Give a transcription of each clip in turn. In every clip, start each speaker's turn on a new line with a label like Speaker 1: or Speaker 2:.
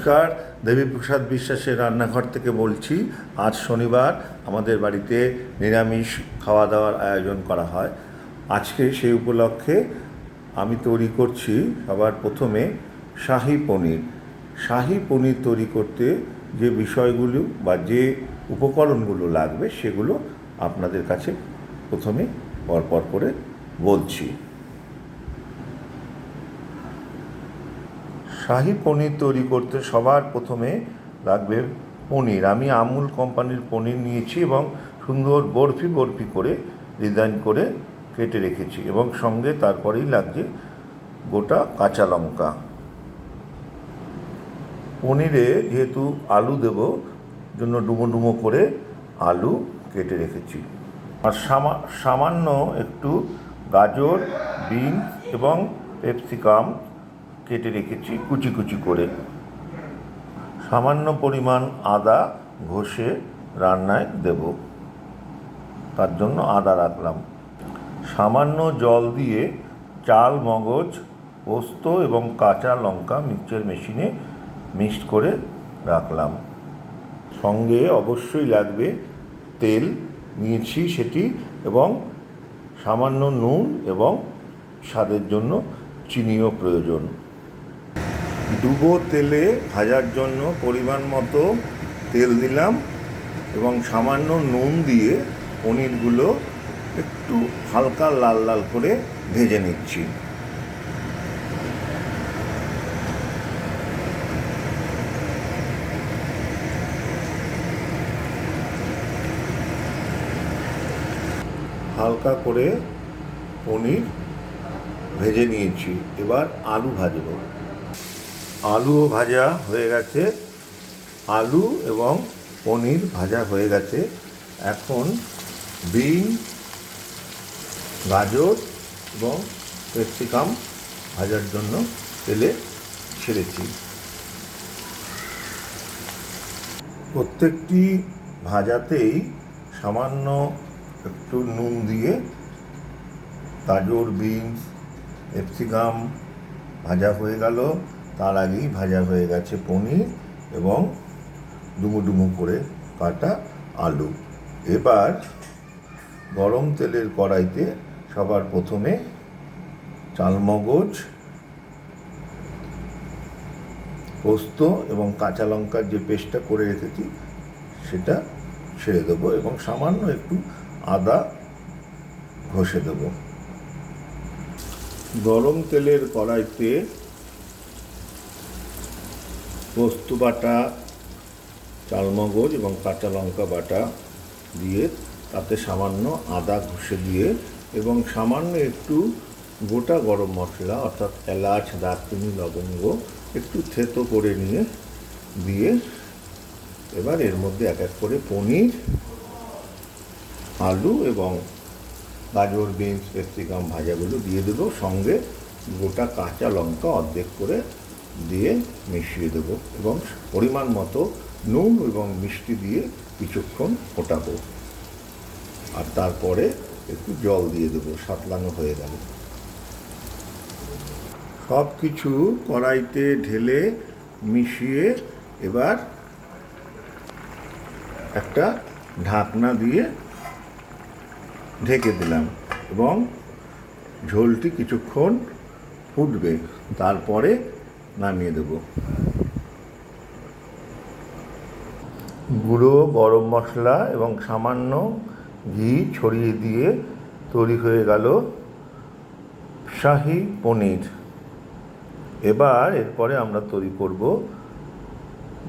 Speaker 1: নমস্কার, দেবীপ্রসাদ বিশ্বাসের রান্নাঘর থেকে বলছি। আজ শনিবার, আমাদের বাড়িতে নিরামিষ খাওয়া দাওয়ার আয়োজন করা হয়। আজকে সেই উপলক্ষে আমি তৈরি করছি সবার প্রথমে শাহী পনির। শাহী পনির তৈরি করতে যে বিষয়গুলো বা যে উপকরণগুলো লাগবে সেগুলো আপনাদের কাছে প্রথমে পরপর করে বলছি। শাহী পনির তৈরি করতে সবার প্রথমে লাগবে পনির। আমি আমুল কোম্পানির পনির নিয়েছি এবং সুন্দর বরফি বরফি করে ডিজাইন করে কেটে রেখেছি, এবং সঙ্গে তারপরেই লাগছে গোটা কাঁচা লঙ্কা। পনিরে যেহেতু আলু দেব, জন্য ডুমো ডুমো করে আলু কেটে রেখেছি। আর সামান্য একটু গাজর, বিনস এবং ক্যাপসিকাম কেটে রেখেছি কুচি কুচি করে। সামান্য পরিমাণ আদা ঘষে রান্নায় দেব, তার জন্য আদা রাখলাম। সামান্য জল দিয়ে চাল, মগজ, পোস্ত এবং কাঁচা লঙ্কা মিক্সচার মেশিনে মিক্সড করে রাখলাম। সঙ্গে অবশ্যই লাগবে তেল নিয়েছি সেটি, এবং সামান্য নুন এবং স্বাদের জন্য চিনিও প্রয়োজন। ডুবো তেলে ভাজার জন্য পরিমাণ মতো তেল দিলাম এবং সামান্য নুন দিয়ে পনিরগুলো একটু হালকা লাল লাল করে ভেজে নিচ্ছি। হালকা করে পনির ভেজে নিয়েছি, এবার আলু ভাজবো। আলুও ভাজা হয়ে গেছে, আলু এবং পনির ভাজা হয়ে গেছে। এখন বিন, গাজর এবং ক্যাপসিকাম ভাজার জন্য তেলে ছেড়েছি। প্রত্যেকটি ভাজাতেই সামান্য একটু নুন দিয়ে গাজর, বিনস, ক্যাপসিকাম ভাজা হয়ে গেল। তার আগেই ভাজা হয়ে গেছে পনির এবং ডুমো ডুমো করে কাটা আলু। এবার গরম তেলের কড়াইতে সবার প্রথমে চালমগজ, পোস্ত এবং কাঁচা লঙ্কার যে পেস্টটা করে রেখেছি সেটা ছেড়ে দেবো, এবং সামান্য একটু আদা ঘষে দেব। গরম তেলের কড়াইতে পোস্ত বাটা, চালমগজ এবং কাঁচা লঙ্কা বাটা দিয়ে তাতে সামান্য আদা ঘষে দিয়ে এবং সামান্য একটু গোটা গরম মশলা অর্থাৎ এলাচ, দারচিনি, লবঙ্গ একটু থেতো করে নিয়ে দিয়ে এবার এর মধ্যে এক এক করে পনির, আলু এবং গাজর, বিনস, ক্যাপসিকাম ভাজাগুলো দিয়ে দেবো। সঙ্গে গোটা কাঁচা লঙ্কা অর্ধেক করে দিয়ে মিশিয়ে দেবো এবং পরিমাণ মতো নুন এবং মিষ্টি দিয়ে কিছুক্ষণ ফোটাবো। আর তারপরে একটু জল দিয়ে দেবো, সাতলানো হয়ে গেল। সব কিছু কড়াইতে ঢেলে মিশিয়ে এবার একটা ঢাকনা দিয়ে ঢেকে দিলাম এবং ঝোলটি কিছুক্ষণ ফুটবে, তারপরে নামিয়ে দেব। গুঁড়ো গরম মশলা এবং সামান্য ঘি ছড়িয়ে দিয়ে তৈরি হয়ে গেল শাহী পনির। এবার এরপরে আমরা তৈরি করব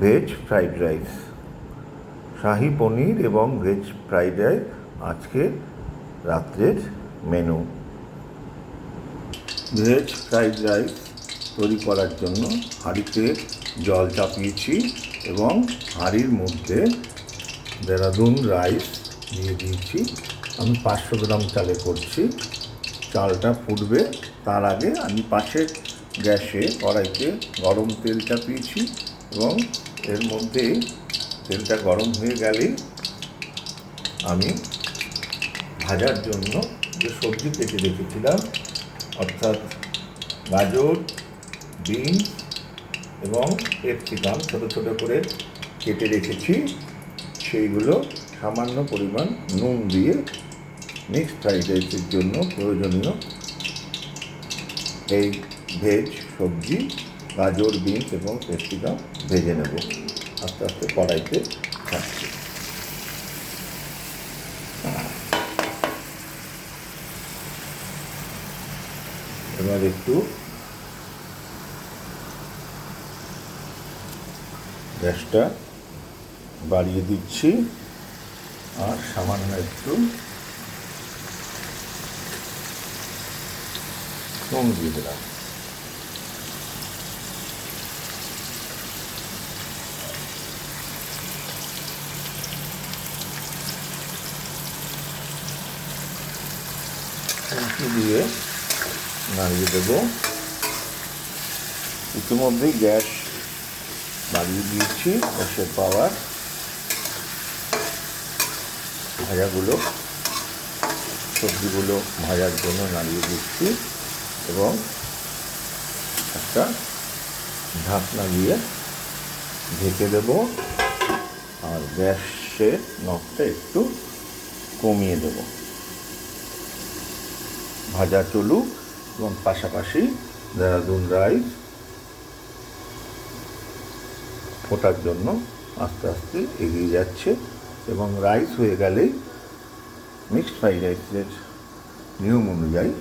Speaker 1: ভেজ ফ্রাইড রাইস। শাহী পনির এবং ভেজ ফ্রাইড রাইস আজকে রাত্রের মেনু। ভেজ ফ্রাইড রাইস তৈরি করার জন্য হাঁড়িতে জল চাপিয়েছি এবং হাঁড়ির মধ্যে দেরাদুন রাইস দিয়ে দিয়েছি। আমি 500 গ্রাম চালে করছি। চালটা ফুটবে তার আগে আমি পাশের গ্যাসে কড়াইতে গরম তেল চাপিয়েছি এবং এর মধ্যে তেলটা গরম হয়ে গেলেই আমি ভাজার জন্য যে সবজি কেটে রেখেছিলাম অর্থাৎ গাজর, বিনস এবং ক্যাপসিকাম ছোটো ছোটো করে কেটে রেখেছি, সেইগুলো সামান্য পরিমাণ নুন দিয়ে মিক্সড ফ্রাইড রাইসের জন্য প্রয়োজনীয় এই ভেজ সবজি গাজর, বিনস এবং ক্যাপসিকাম ভেজে নেব। আস্তে আস্তে কড়াইতে থাকছে। এবার একটু গ্যাসটা বাড়িয়ে দিচ্ছি আর সামান্য একটু নুন দিয়ে দিলাম। দিয়ে নাড়িয়ে দেব। ইতিমধ্যেই গ্যাস বাড়িয়ে দিয়েছি, গ্যাসের পাওয়ার। ভাজাগুলো সবজিগুলো ভাজার জন্য নাড়িয়ে দিচ্ছি এবং একটা ঢাকনা দিয়ে ঢেকে দেব আর গ্যাসের নখটা একটু কমিয়ে দেব। ভাজা চলুক এবং পাশাপাশি দেহরাদুন রাইস ফোটার জন্য আস্তে আস্তে এগিয়ে যাচ্ছে এবং রাইস হয়ে গেলেই মিক্সড ফ্রাইড রাইসের নিয়ম অনুযায়ী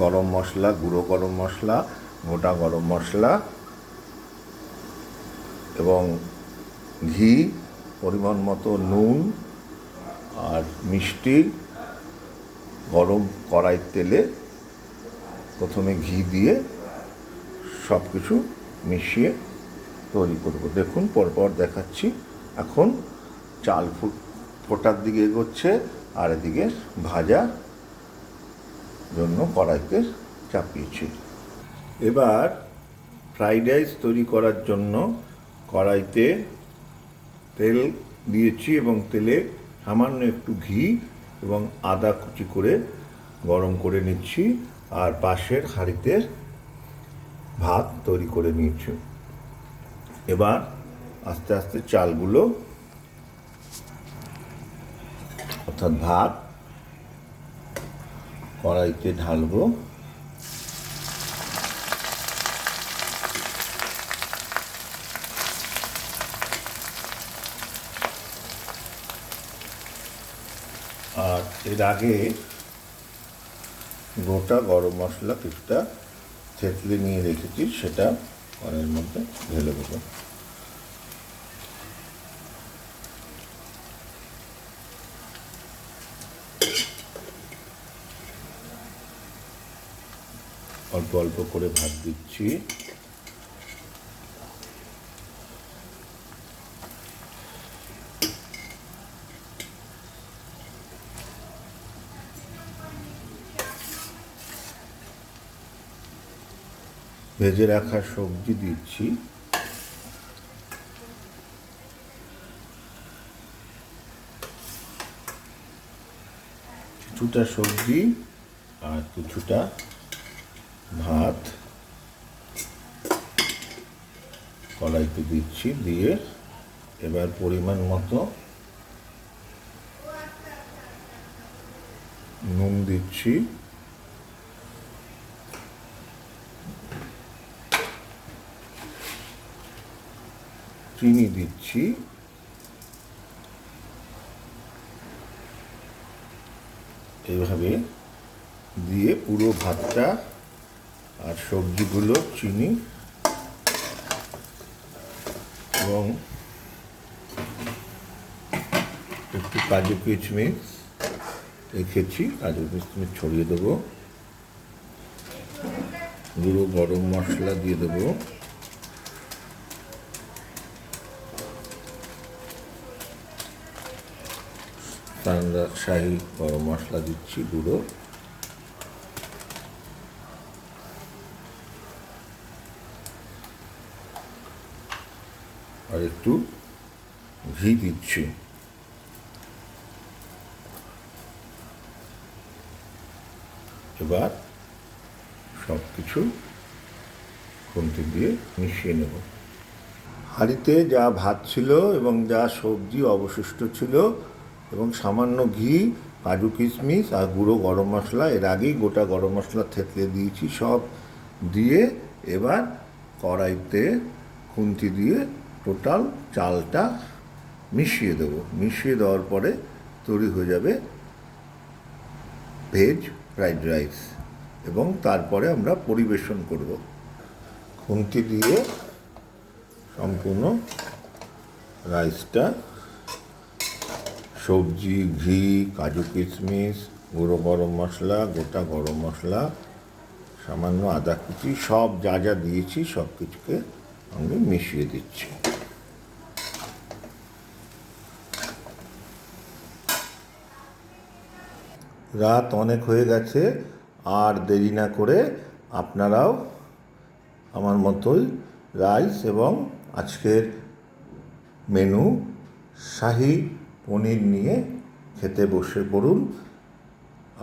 Speaker 1: গরম মশলা, গুঁড়ো গরম মশলা, গোটা গরম মশলা এবং ঘি, পরিমাণ মতো নুন আর মিষ্টি গরম কড়াই তেলে প্রথমে ঘি দিয়ে সব কিছু মিশিয়ে তৈরি করব। দেখুন পরপর দেখাচ্ছি। এখন চাল ফোটার দিকে এগোচ্ছে আর এদিকে ভাজা জন্য কড়াইতে চাপিয়েছি। এবার ফ্রাইড রাইস তৈরি করার জন্য কড়াইতে তেল দিয়েছি এবং তেলে সামান্য একটু ঘি এবং আদা কুচি করে গরম করে নিচ্ছি আর পাশের হাঁড়িতে ভাত তৈরি করে নিয়েছি। এবার আস্তে আস্তে চালগুলো অর্থাৎ ভাত কড়াইতে ঢালবো। আর এর আগে গোটা গরম মশলা কিছুটা থেতলে নিয়ে রেখেছি, সেটা কড়াইয়ের মধ্যে ঢেলে দেবো। অল্প অল্প করে ভাত দিচ্ছি। ভেজে রাখা সবজি দিচ্ছি। কিছুটা সবজি আর কিছুটা ভাত কড়াইতে দিচ্ছি। দিয়ে এবার পরিমাণ মতো নুন দিচ্ছি, চিনি দিচ্ছি, এইভাবে দিয়ে পুরো ভাতটা আর সবজিগুলো, চিনি এবং একটু কাজু কিশমিশ রেখেছি, কাজু কিশমিশ ছড়িয়ে দেবো। গুঁড়ো গরম মশলা দিয়ে দেবো। শাহী গরম মশলা দিচ্ছি গুঁড়ো। আর একটু ঘি দিচ্ছি। এবার সব কিছু খুন্তি দিয়ে মিশিয়ে নেব। হাঁড়িতে যা ভাত ছিল এবং যা সবজি অবশিষ্ট ছিল এবং সামান্য ঘি, কাজু কিশমিশ আর গুঁড়ো গরম মশলা, এর আগেই গোটা গরম মশলা থেতলে দিয়েছি, সব দিয়ে এবার কড়াইতে খুন্তি দিয়ে টোটাল চালটা মিশিয়ে দেবো। মিশিয়ে দেওয়ার পরে তৈরি হয়ে যাবে ভেজ ফ্রাইড রাইস এবং তারপরে আমরা পরিবেশন করব। খুন্তি দিয়ে সম্পূর্ণ রাইসটা সবজি, ঘি, কাজু কিশমিশ, গুঁড়ো গরম মশলা, গোটা গরম মশলা, সামান্য আদা কুচি, সব যা যা দিয়েছি সব কিছুকে আমি মিশিয়ে দিচ্ছি। রাত অনেক হয়ে গেছে, আর দেরি না করে আপনারাও আমার মতোই রাইস এবং আজকের মেনু শাহী পনির নিয়ে খেতে বসে পড়ুন।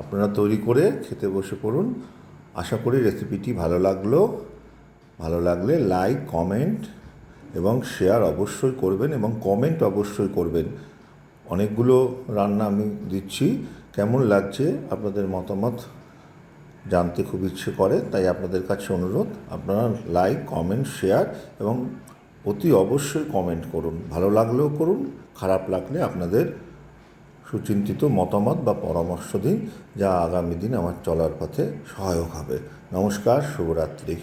Speaker 1: আপনারা তৈরি করে খেতে বসে পড়ুন। আশা করি রেসিপিটি ভালো লাগলে লাইক, কমেন্ট এবং শেয়ার অবশ্যই করবেন এবং কমেন্ট অবশ্যই করবেন। অনেকগুলো রান্না আমি দিচ্ছি, কেমন লাগছে আপনাদের মতামত জানতে খুব ইচ্ছে করে, তাই আপনাদের কাছে অনুরোধ, আপনারা লাইক, কমেন্ট, শেয়ার এবং অতি অবশ্যই কমেন্ট করুন। ভালো লাগলেও করুন, খারাপ লাগলে আপনাদের সুচিন্তিত মতামত বা পরামর্শ দিন, যা আগামী দিন আমার চলার পথে সহায়ক হবে। নমস্কার, শুভরাত্রি।